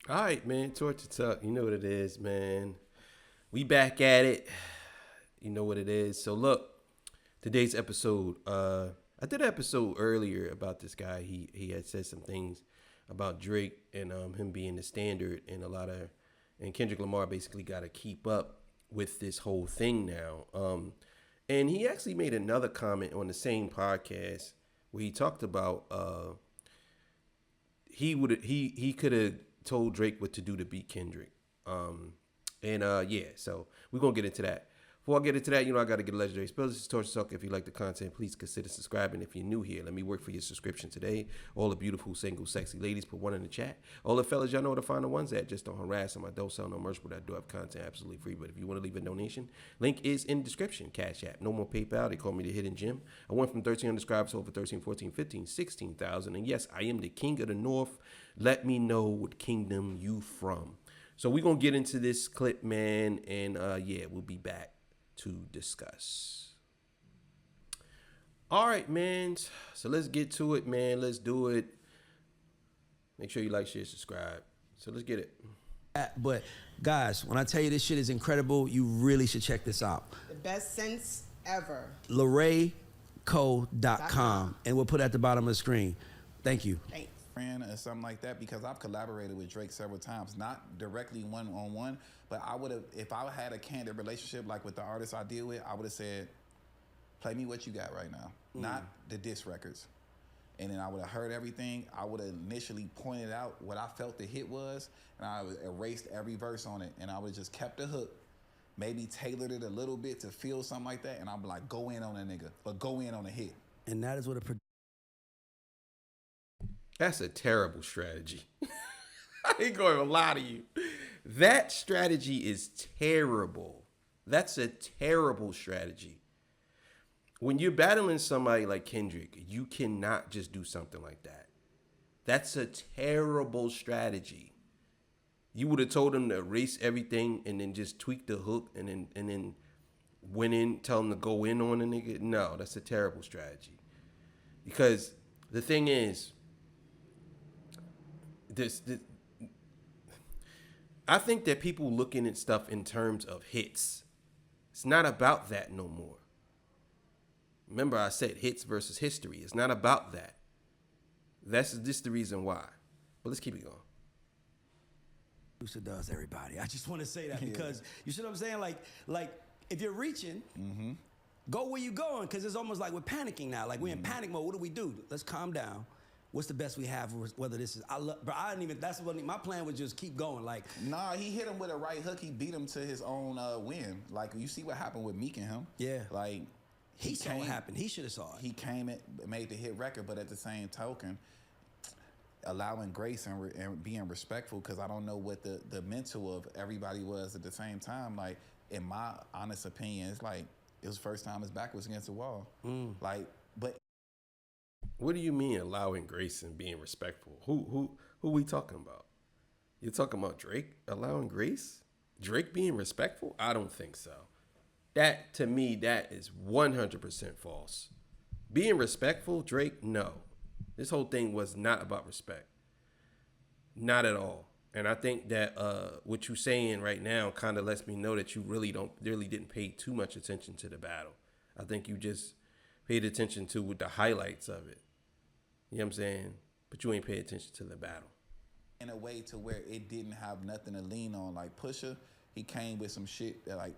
All right, man. Torture Talk. You know what it is, man. We back at it. You know what it is. So look, today's episode. I did an episode earlier about this guy. He had said some things about Drake and him being the standard, and and Kendrick Lamar basically got to keep up with this whole thing now. And he actually made another comment on the same podcast where he talked about he could have told Drake what to do to beat Kendrick. So we're gonna get into that. Before I get into that, I gotta get a legendary spell. This is Torch Talk. If you like the content, please consider subscribing. If you're new here, let me work for your subscription today. All the beautiful, single, sexy ladies, put one in the chat. All the fellas, y'all know where to find the ones at. Just don't harass them. I don't sell no merch, but I do have content absolutely free. But if you want to leave a donation, link is in the description. Cash App. No more PayPal. They call me the Hidden Gem. I went from 1,300 subscribers to over 13, 14, 15, 16,000. And yes, I am the king of the North. Let me know what kingdom you from. So we're going to get into this clip, man. And we'll be back to discuss. All right, man. So let's get to it, man. Let's do it. Make sure you like, share, subscribe. So let's get it. But guys, when I tell you this shit is incredible, you really should check this out. The best sense ever. LorrayCo.com. And we'll put it at the bottom of the screen. Thank you. Thanks. Or something like that, because I've collaborated with Drake several times, not directly one-on-one, but I would have, if I had a candid relationship like with the artists I deal with, I would have said, play me what you got right now, not the diss records. And then I would have heard everything. I would have initially pointed out what I felt the hit was, and I would erased every verse on it, and I would have just kept the hook, maybe tailored it a little bit to feel something like that, and I'd be like, go in on a nigga, but go in on a hit. And that is what a That's a terrible strategy. I ain't going to lie to you. That strategy is terrible. That's a terrible strategy. When you're battling somebody like Kendrick, you cannot just do something like that. That's a terrible strategy. You would have told him to erase everything and then just tweak the hook and then went in, tell him to go in on a nigga. No, that's a terrible strategy. Because the thing is, I think that people looking at stuff in terms of hits. It's not about that no more. Remember, I said hits versus history. It's not about that. That's just the reason why. But let's keep it going. producer does, everybody. I just want to say that because you see what I'm saying? Like if you're reaching, go where you going, because it's almost like we're panicking now. Like we're in panic mode. What do we do? Let's calm down. What's the best we have? Whether this is, but I didn't even. That's what my plan was. Just keep going. Like, nah, he hit him with a right hook. He beat him to his own win. Like, you see what happened with Meek and him. Yeah. Like, he saw what happened. He should have saw it. He came and made the hit record, but at the same token, allowing grace and being respectful, because I don't know what the mental of everybody was at the same time. Like, in my honest opinion, it's like it was the first time his back was against the wall. Like, but. What do you mean allowing grace and being respectful? Who we talking about? You're talking about Drake allowing grace? Drake being respectful? I don't think so. That, to me, that is 100% false. Being respectful, Drake, no. This whole thing was not about respect. Not at all. And I think that what you're saying right now kind of lets me know that you really didn't pay too much attention to the battle. I think you just paid attention to with the highlights of it. You know what I'm saying? But you ain't pay attention to the battle. In a way to where it didn't have nothing to lean on. Like Pusha, he came with some shit that, like,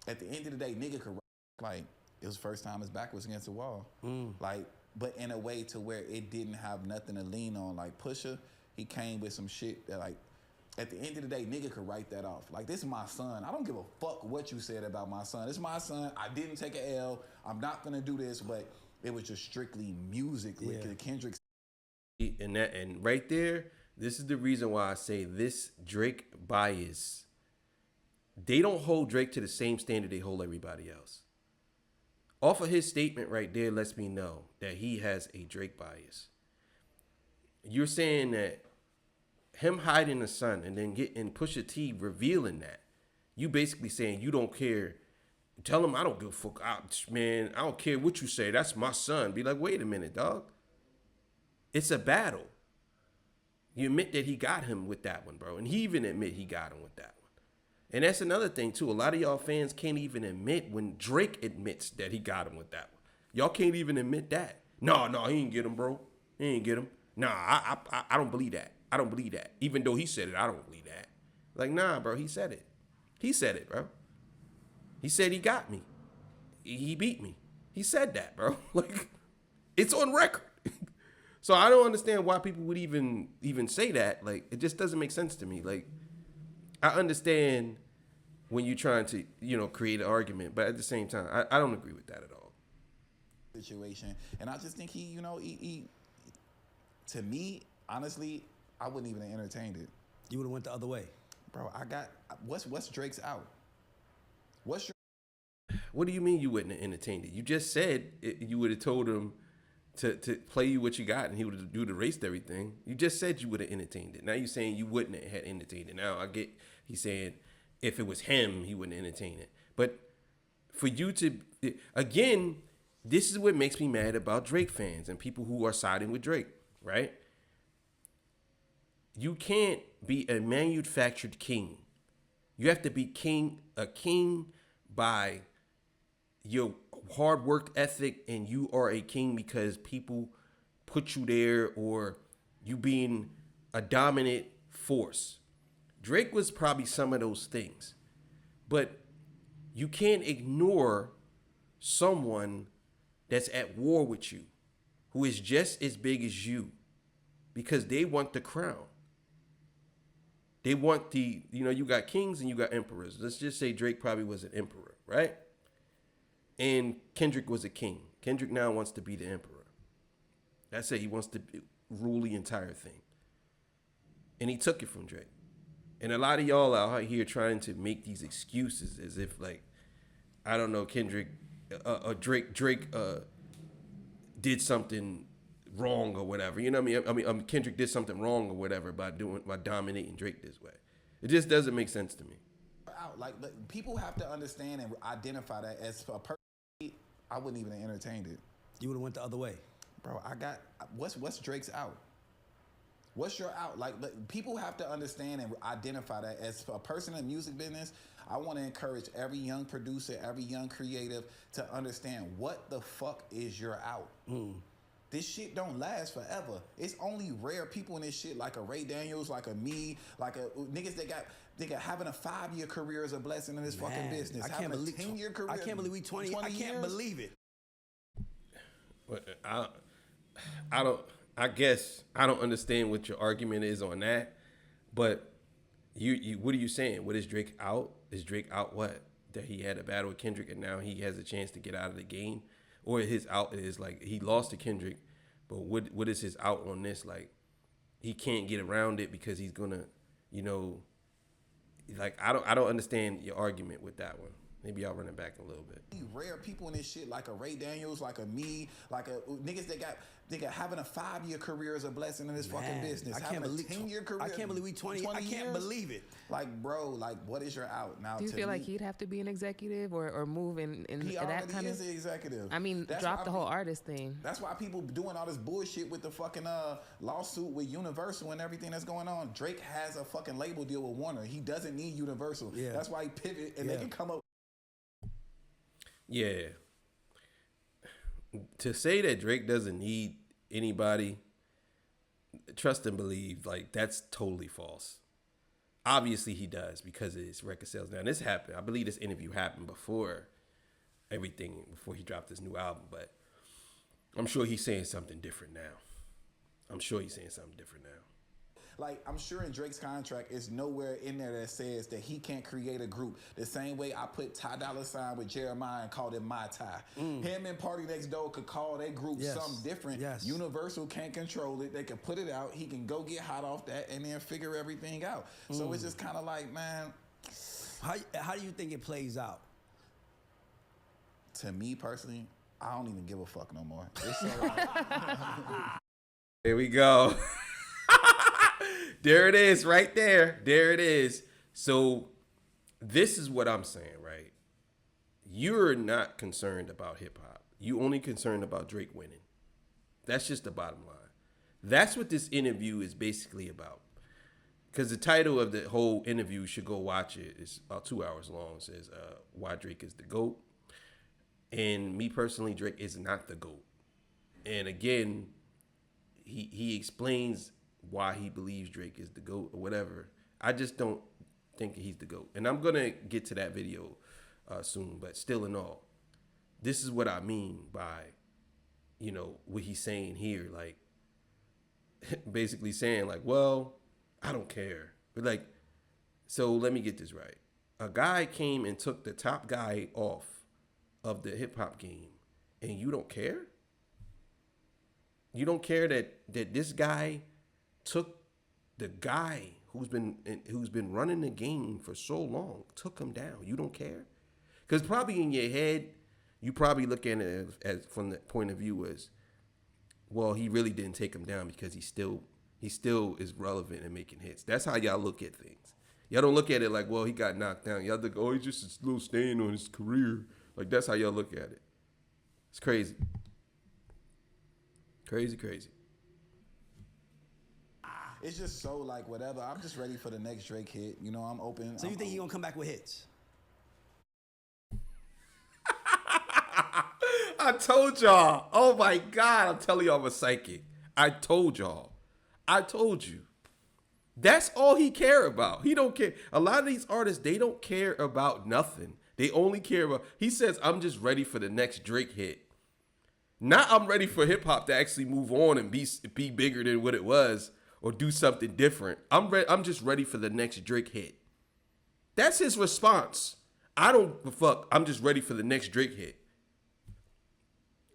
at the end of the day, nigga could, like, it was the first time his back was against the wall. Like, but in a way to where it didn't have nothing to lean on. Like Pusha, he came with some shit that, like, at the end of the day, nigga could write that off. Like, this is my son. I don't give a fuck what you said about my son. This is my son. I didn't take an L. I'm not gonna do this, but it was just strictly music with the Kendrick. And right there, this is the reason why I say this Drake bias. They don't hold Drake to the same standard they hold everybody else. Off of his statement right there lets me know that he has a Drake bias. You're saying that him hiding the son and then getting Pusha T revealing that, you basically saying you don't care. Tell him I don't give a fuck, man. I don't care what you say. That's my son. Be like, wait a minute, dog. It's a battle. You admit that he got him with that one, bro. And he even admit he got him with that one. And that's another thing, too. A lot of y'all fans can't even admit when Drake admits that he got him with that one. Y'all can't even admit that. No, he ain't get him, bro. He ain't get him. Nah, I don't believe that. I don't believe that. Even though he said it, I don't believe that. Like, nah, bro, he said it. He said it, bro. He said he got me. He beat me. He said that, bro. Like, it's on record. So I don't understand why people would even say that. Like, it just doesn't make sense to me. Like, I understand when you're trying to, create an argument, but at the same time, I don't agree with that at all. Situation, and I just think he to me, honestly, I wouldn't even have entertained it. You would have went the other way. Bro, I got, what's Drake's out? What's your... What do you mean you wouldn't have entertained it? You just said you would have told him to play you what you got and he would have erased everything. You just said you would have entertained it. Now you're saying you wouldn't have entertained it. Now I get he's saying if it was him, he wouldn't entertain it. But for you to, again, this is what makes me mad about Drake fans and people who are siding with Drake, right? You can't be a manufactured king. You have to be a king by your hard work ethic, and you are a king because people put you there or you being a dominant force. Drake was probably some of those things, but you can't ignore someone that's at war with you, who is just as big as you, because they want the crown. They want you got kings and you got emperors. Let's just say Drake probably was an emperor, right? And Kendrick was a king. Kendrick now wants to be the emperor. That's it. He wants to rule the entire thing. And he took it from Drake. And a lot of y'all out here trying to make these excuses as if, like, I don't know, Drake did something wrong or whatever. You know what I mean? Kendrick did something wrong or whatever by dominating Drake this way. It just doesn't make sense to me. Like, people have to understand and identify that as a person. I wouldn't even have entertained it. You would have went the other way. Bro, I got, what's Drake's out? What's your out? Like, people have to understand and identify that as a person in the music business. I want to encourage every young producer, every young creative to understand what the fuck is your out. This shit don't last forever. It's only rare people in this shit, like a Ray Daniels, like a me, like a niggas that got having a 5-year career is a blessing in this fucking business. I can't believe 10-year career. I can't believe we 20 I can't years? believe it. I guess I don't understand what your argument is on that, but you what are you saying? What is Drake out? Is Drake out what? That he had a battle with Kendrick and now he has a chance to get out of the game? Or his out is like he lost to Kendrick, but what is his out on this? Like he can't get around it because he's gonna, like I don't understand your argument with that one. Maybe I'll run it back a little bit. Rare people in this shit, like a Ray Daniels, like a me, like a niggas that got having a 5-year career is a blessing in this fucking business. I can't believe 10-year career. I can't believe we 20 I can't years? believe it. Like, bro, like what is your out now? Do you feel like he'd have to be an executive or move in he that already kind is of? the executive. I mean, drop the whole artist thing. That's why people doing all this bullshit with the fucking lawsuit with Universal and everything that's going on. Drake has a fucking label deal with Warner. He doesn't need Universal. Yeah. That's why he pivot and they can come up. Yeah. To say that Drake doesn't need anybody, trust and believe, like that's totally false. Obviously he does because of his record sales. Now this happened. I believe this interview happened before he dropped his new album, but I'm sure he's saying something different now. Like, I'm sure in Drake's contract, it's nowhere in there that says that he can't create a group. The same way I put Ty Dolla $ign with Jeremiah and called it My Ty. Him and Party Next Door could call their group something different. Yes. Universal can't control it. They can put it out. He can go get hot off that and then figure everything out. So it's just kind of like, man. How do you think it plays out? To me personally, I don't even give a fuck no more. It's so like, here we go. There it is right there. There it is. So this is what I'm saying, right? You're not concerned about hip hop. You only concerned about Drake winning. That's just the bottom line. That's what this interview is basically about. Because the title of the whole interview, should go watch it. It's about 2 hours long. It says why Drake is the GOAT. And me personally, Drake is not the GOAT. And again, he explains why he believes Drake is the GOAT or whatever. I just don't think he's the GOAT. And I'm going to get to that video soon. But still in all, this is what I mean by, what he's saying here. Like, basically saying like, well, I don't care. But like, so let me get this right. A guy came and took the top guy off of the hip hop game, and you don't care? You don't care that this guy took the guy who's been running the game for so long, took him down. You don't care? Because probably in your head, you probably look at it as from the point of view as, well, he really didn't take him down because he still is relevant and making hits. That's how y'all look at things. Y'all don't look at it like, well, he got knocked down. Y'all think, oh, he's just a little stain on his career. Like, that's how y'all look at it. It's crazy. Crazy. It's just so like whatever. I'm just ready for the next Drake hit. I'm open. So you think he gonna come back with hits? I told y'all. Oh my God. I'm telling y'all I'm a psychic. I told y'all. I told you. That's all he care about. He don't care. A lot of these artists, they don't care about nothing. They only care about, he says, I'm just ready for the next Drake hit. Not I'm ready for hip hop to actually move on and be bigger than what it was or do something different. I'm just ready for the next Drake hit. That's his response. I don't fuck. I'm just ready for the next Drake hit.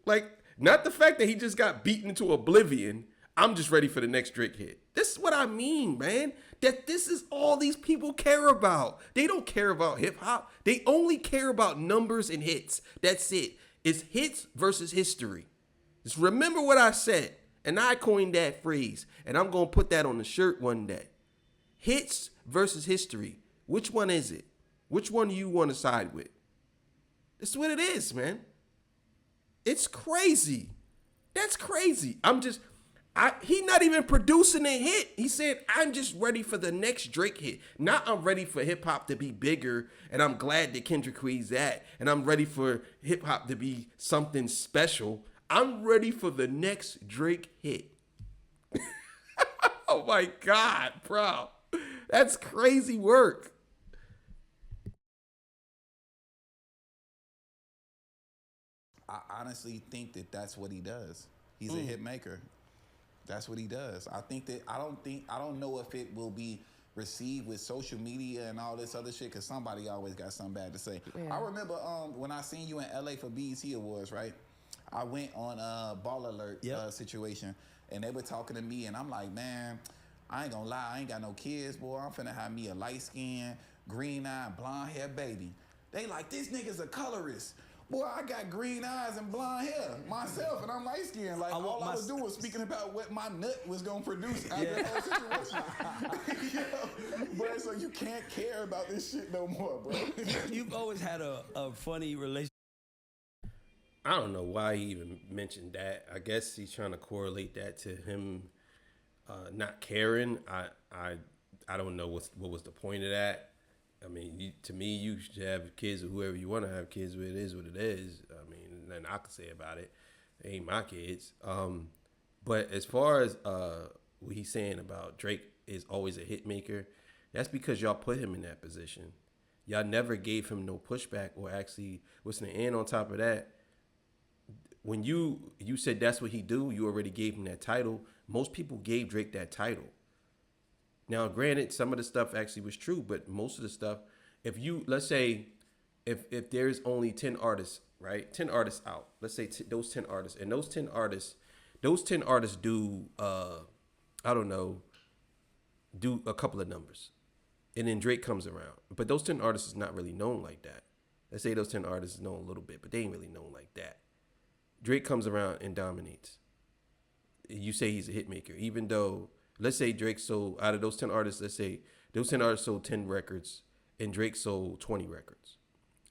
Like, not the fact that he just got beaten into oblivion. I'm just ready for the next Drake hit. This is what I mean, man. That this is all these people care about. They don't care about hip hop. They only care about numbers and hits. That's it. It's hits versus history. Just remember what I said. And I coined that phrase. And I'm going to put that on the shirt one day. Hits versus history. Which one is it? Which one do you want to side with? That's what it is, man. It's crazy. That's crazy. He not even producing a hit. He said, I'm just ready for the next Drake hit. Not I'm ready for hip hop to be bigger, and I'm glad that Kendrick Quay's that, and I'm ready for hip hop to be something special. I'm ready for the next Drake hit. Oh my God, bro. That's crazy work. I honestly think that that's what he does. He's a hit maker. That's what he does. I don't know if it will be received with social media and all this other shit, because somebody always got something bad to say. Yeah. I remember when I seen you in LA for BET Awards, right? I went on a Ball Alert situation, and they were talking to me, and I'm like, man, I ain't gonna lie, I ain't got no kids, boy. I'm finna have me a light-skinned, green-eyed, blonde-haired baby. They like, this nigga's a colorist. Boy, I got green eyes and blonde hair myself, and I'm light skinned. Like, all I was doing was speaking about what my nut was gonna produce out of the whole situation. Bro, so you can't care about this shit no more, bro. You've always had a funny relationship. I don't know why he even mentioned that. I guess he's trying to correlate that to him not caring. I don't know what was the point of that. I mean, to me, you should have kids with whoever you want to have kids with. It is what it is. I mean, nothing I can say about it. They ain't my kids. But as far as what he's saying about Drake is always a hit maker, that's because y'all put him in that position. Y'all never gave him no pushback or actually, and on top of that, when you said that's what he do, you already gave him that title. Most people gave Drake that title. Now, granted, some of the stuff actually was true, but most of the stuff, let's say, if there's only 10 artists, right? 10 artists out. Let's say those 10 artists. And those 10 artists do, I don't know, do a couple of numbers. And then Drake comes around. But those 10 artists is not really known like that. Let's say those 10 artists is known a little bit, but they ain't really known like that. Drake comes around and dominates. You say he's a hit maker, even though, let's say Drake sold, out of those 10 artists, let's say those 10 artists sold 10 records and Drake sold 20 records.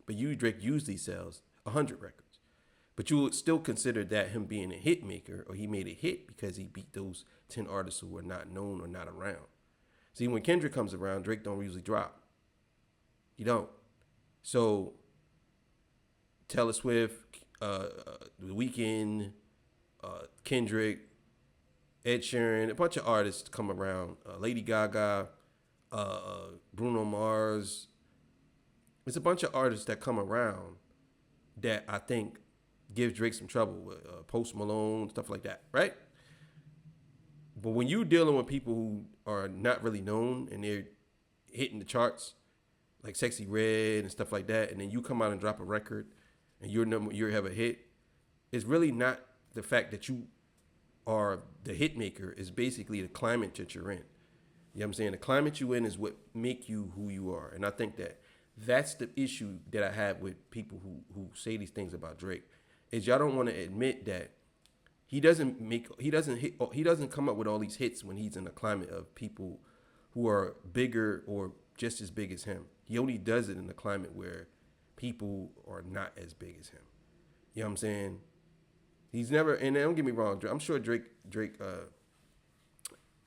But Drake usually sells 100 records. But you would still consider that him being a hit maker, or he made a hit because he beat those 10 artists who were not known or not around. See, when Kendrick comes around, Drake don't usually drop. He don't. So Taylor Swift, The Weeknd, Kendrick, Ed Sheeran, a bunch of artists come around. Lady Gaga, Bruno Mars. It's a bunch of artists that come around that I think give Drake some trouble with Post Malone, stuff like that, right? But when you're dealing with people who are not really known and they're hitting the charts, like Sexy Red and stuff like that, and then you come out and drop a record and you have a hit, it's really not the fact that you are the hit maker. It's basically the climate that you're in. You know what I'm saying? The climate you in is what make you who you are. And I think that that's the issue that I have with people who say these things about Drake, is y'all don't want to admit that he doesn't come up with all these hits when he's in a climate of people who are bigger or just as big as him. He only does it in a climate where people are not as big as him. You know what I'm saying? He's never, and don't get me wrong, I'm sure Drake, I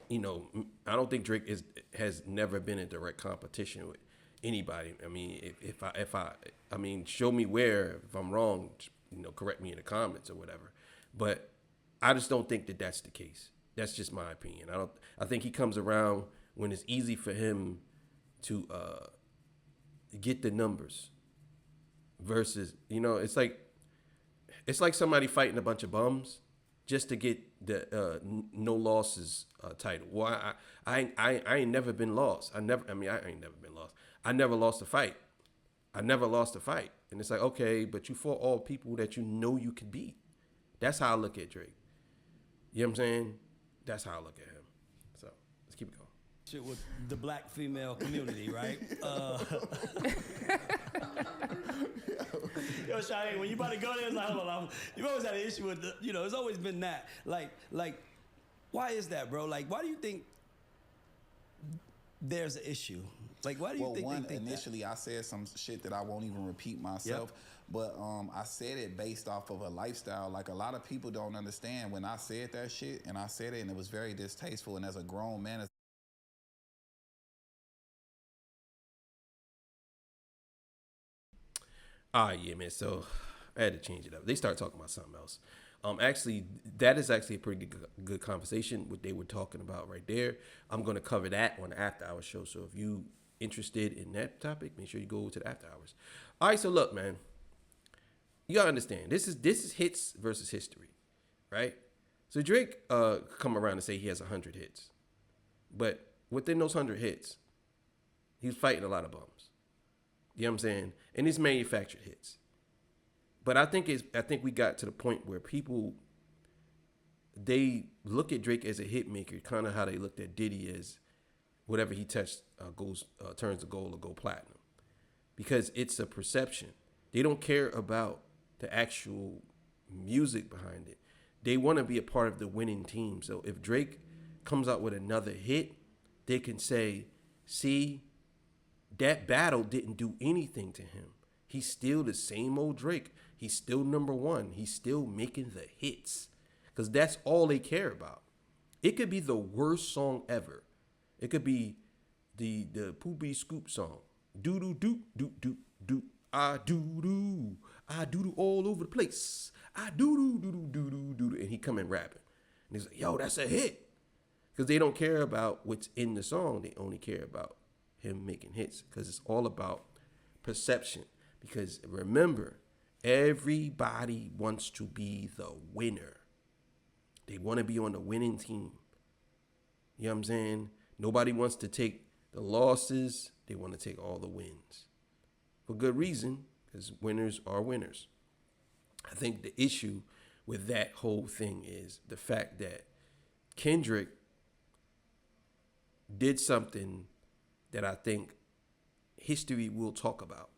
don't think Drake has never been in direct competition with anybody. I mean, if I show me where, if I'm wrong, correct me in the comments or whatever. But I just don't think that that's the case. That's just my opinion. I think he comes around when it's easy for him to get the numbers versus, it's like somebody fighting a bunch of bums just to get the no losses title. Well, I ain't never been lost. I ain't never been lost. I never lost a fight. And it's like, okay, but you fought all people that you know you could beat. That's how I look at Drake. You know what I'm saying? That's how I look at him. So let's keep it going. Shit with the black female community, right? Yo, Cheyenne, when you about to go there, it's like, hold on, you've always had an issue with it's always been that. Like, why is that, bro? Like, why do you think there's an issue? Like, why do you think initially I said some shit that I won't even repeat myself. Yep. But I said it based off of a lifestyle. Like, a lot of people don't understand when I said that shit, and I said it, and it was very distasteful. And as a grown man, yeah, man. So I had to change it up. They started talking about something else. Actually, that is actually a pretty good conversation. What they were talking about right there. I'm going to cover that on the After Hours show. So if you interested in that topic, make sure you go to the After Hours. All right. So look, man. You gotta understand, this is hits versus history, right? So Drake come around and say he has 100 hits, but within those 100 hits, he's fighting a lot of bums. You know what I'm saying? And it's manufactured hits. But I think we got to the point where people, they look at Drake as a hit maker, kind of how they looked at Diddy as whatever he touched turns to gold or go platinum, because it's a perception. They don't care about the actual music behind it. They want to be a part of the winning team. So if Drake comes out with another hit, they can say, see, that battle didn't do anything to him. He's still the same old Drake. He's still number one. He's still making the hits, because that's all they care about. It could be the worst song ever. It could be the Poopy Scoop song. Do do do do do do. I do all over the place. I do, and he come in rapping. And he's like, yo, that's a hit. Because they don't care about what's in the song. They only care about him making hits, because it's all about perception. Because remember, everybody wants to be the winner. They want to be on the winning team. You know what I'm saying? Nobody wants to take the losses. They want to take all the wins. For good reason, because winners are winners. I think the issue with that whole thing is the fact that Kendrick did something that I think history will talk about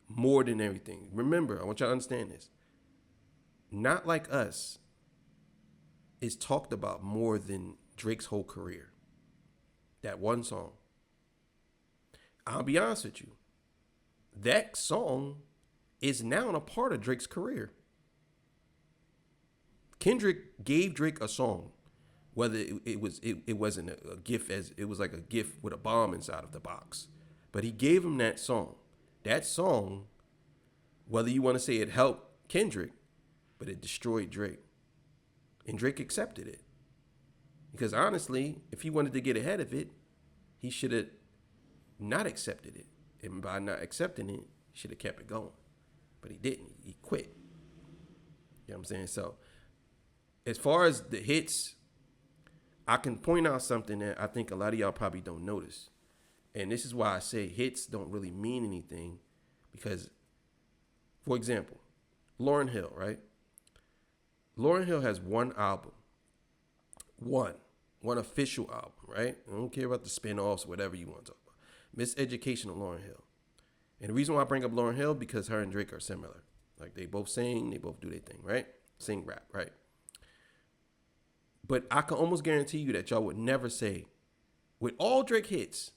more than everything. Remember, I want y'all to understand this. Not Like Us is talked about more than Drake's whole career. That one song. I'll be honest with you. That song is now a part of Drake's career. Kendrick gave Drake a song, whether it wasn't a gift, as it was like a gift with a bomb inside of the box, but he gave him that song. That song, whether you want to say it helped Kendrick, but it destroyed Drake, and Drake accepted it. Because honestly, if he wanted to get ahead of it, he should have not accepted it. And by not accepting it, he should have kept it going. But he didn't. He quit. You know what I'm saying? So, as far as the hits, I can point out something that I think a lot of y'all probably don't notice. And this is why I say hits don't really mean anything. Because, for example, Lauryn Hill, right? Lauryn Hill has one album. One official album, right? I don't care about the spin-offs, whatever you want to talk about. Miseducation of Lauryn Hill. And the reason why I bring up Lauryn Hill, because her and Drake are similar. Like, they both sing, they both do their thing, right? Sing, rap, right? But I can almost guarantee you that y'all would never say, with all Drake hits,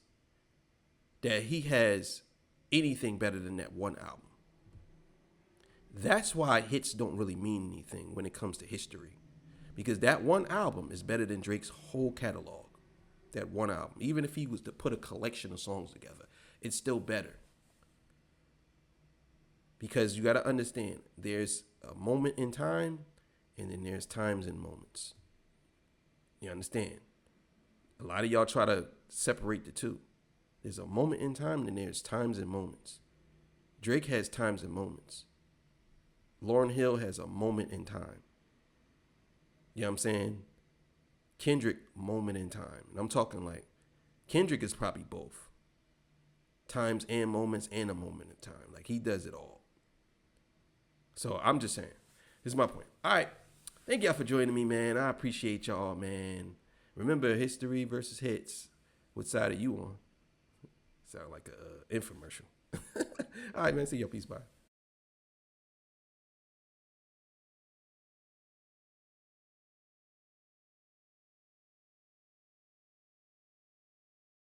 that he has anything better than that one album. That's why hits don't really mean anything when it comes to history. Because that one album is better than Drake's whole catalog. That one album. Even if he was to put a collection of songs together, it's still better. Because you got to understand, there's a moment in time, and then there's times and moments. You understand? A lot of y'all try to separate the two. There's a moment in time, and then there's times and moments. Drake has times and moments. Lauryn Hill has a moment in time. You know what I'm saying? Kendrick, moment in time. And I'm talking like, Kendrick is probably both. Times and moments and a moment in time. Like, he does it all. So I'm just saying, this is my point. All right. Thank y'all for joining me, man. I appreciate y'all, man. Remember, history versus hits. What side are you on? Sound like a infomercial. All right, man. See y'all. Peace. Bye.